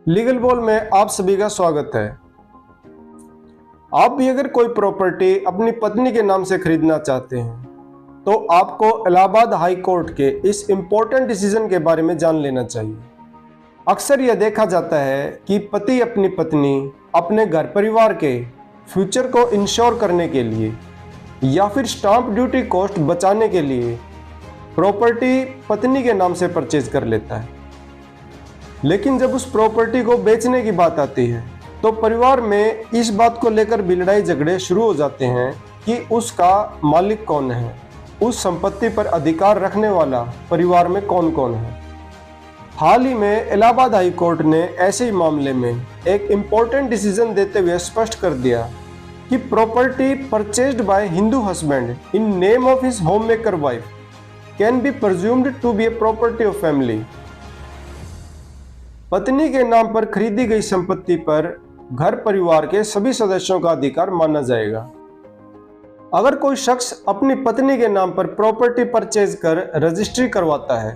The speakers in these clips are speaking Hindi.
लीगल बॉल में आप सभी का स्वागत है। आप भी अगर कोई प्रॉपर्टी अपनी पत्नी के नाम से खरीदना चाहते हैं तो आपको इलाहाबाद हाई कोर्ट के इस इम्पोर्टेंट डिसीजन के बारे में जान लेना चाहिए। अक्सर यह देखा जाता है कि पति अपनी पत्नी अपने घर परिवार के फ्यूचर को इंश्योर करने के लिए या फिर स्टाम्प ड्यूटी कॉस्ट बचाने के लिए प्रॉपर्टी पत्नी के नाम से परचेज कर लेता है। लेकिन जब उस प्रॉपर्टी को बेचने की बात आती है तो परिवार में इस बात को लेकर भी लड़ाई झगड़े शुरू हो जाते हैं कि उसका मालिक कौन है, उस संपत्ति पर अधिकार रखने वाला परिवार में कौन कौन है। हाल ही में इलाहाबाद हाई कोर्ट ने ऐसे ही मामले में एक इम्पोर्टेंट डिसीजन देते हुए स्पष्ट कर दिया कि property purchased by Hindu husband in name of his home maker wife can be presumed to be a property of family. पत्नी के नाम पर खरीदी गई संपत्ति पर घर परिवार के सभी सदस्यों का अधिकार माना जाएगा। अगर कोई शख्स अपनी पत्नी के नाम पर प्रॉपर्टी परचेज कर रजिस्ट्री करवाता है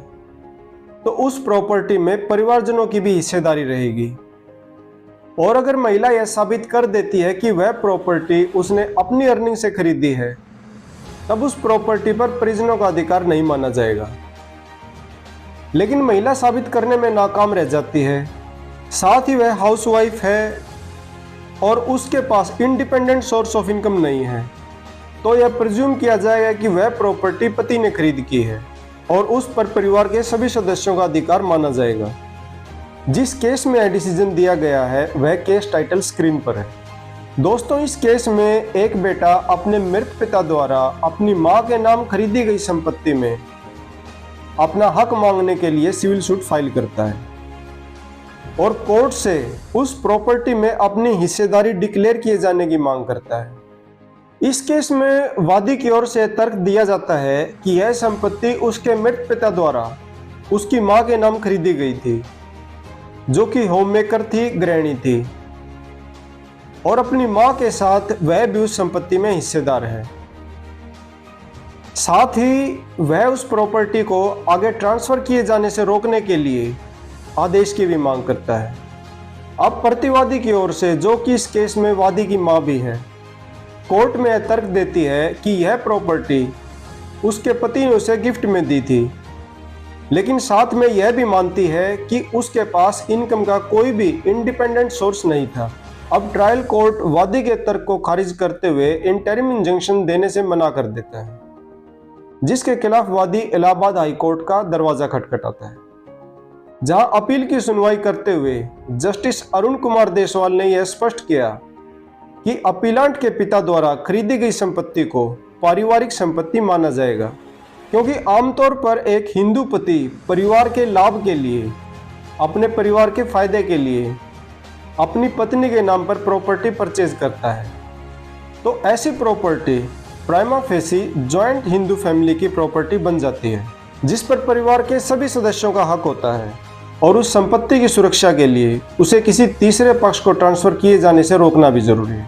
तो उस प्रॉपर्टी में परिवारजनों की भी हिस्सेदारी रहेगी। और अगर महिला यह साबित कर देती है कि वह प्रॉपर्टी उसने अपनी अर्निंग से खरीदी है तब उस प्रॉपर्टी पर परिजनों का अधिकार नहीं माना जाएगा। लेकिन महिला साबित करने में नाकाम रह जाती है, साथ ही वह हाउसवाइफ है और उसके पास इंडिपेंडेंट सोर्स ऑफ इनकम नहीं है, तो यह प्रिज्यूम किया जाएगा कि वह प्रॉपर्टी पति ने खरीद की है और उस पर परिवार के सभी सदस्यों का अधिकार माना जाएगा। जिस केस में यह डिसीजन दिया गया है वह केस टाइटल स्क्रीन पर है। दोस्तों, इस केस में एक बेटा अपने मृत पिता द्वारा अपनी मां के नाम खरीदी गई संपत्ति में अपना हक मांगने के लिए सिविल सूट फाइल करता है और कोर्ट से उस प्रॉपर्टी में अपनी हिस्सेदारी डिक्लेयर किए जाने की मांग करता है। इस केस में वादी की ओर से तर्क दिया जाता है कि यह संपत्ति उसके मृत पिता द्वारा उसकी मां के नाम खरीदी गई थी, जो कि होममेकर थी, गृहिणी थी, और अपनी मां के साथ वह भी उस संपत्ति में हिस्सेदार है। साथ ही वह उस प्रॉपर्टी को आगे ट्रांसफर किए जाने से रोकने के लिए आदेश की भी मांग करता है। अब प्रतिवादी की ओर से, जो कि इस केस में वादी की मां भी है, कोर्ट में यह तर्क देती है कि यह प्रॉपर्टी उसके पति ने उसे गिफ्ट में दी थी, लेकिन साथ में यह भी मानती है कि उसके पास इनकम का कोई भी इंडिपेंडेंट सोर्स नहीं था। अब ट्रायल कोर्ट वादी के तर्क को खारिज करते हुए इंटरिम इंजंक्शन देने से मना कर देता है, जिसके खिलाफ वादी इलाहाबाद हाई कोर्ट का दरवाजा खटखटाता है। जहां अपील की सुनवाई करते हुए जस्टिस अरुण कुमार देसवाल ने यह स्पष्ट किया कि अपीलांट के पिता द्वारा खरीदी गई संपत्ति को पारिवारिक संपत्ति माना जाएगा, क्योंकि आमतौर पर एक हिंदू पति परिवार के लाभ के लिए, अपने परिवार के फायदे के लिए अपनी पत्नी के नाम पर प्रॉपर्टी परचेज करता है। तो ऐसी property prima facie joint Hindu family की प्रॉपर्टी बन जाती है, जिस पर परिवार के सभी सदस्यों का हक होता है और उस संपत्ति की सुरक्षा के लिए उसे किसी तीसरे पक्ष को ट्रांसफर किए जाने से रोकना भी जरूरी है।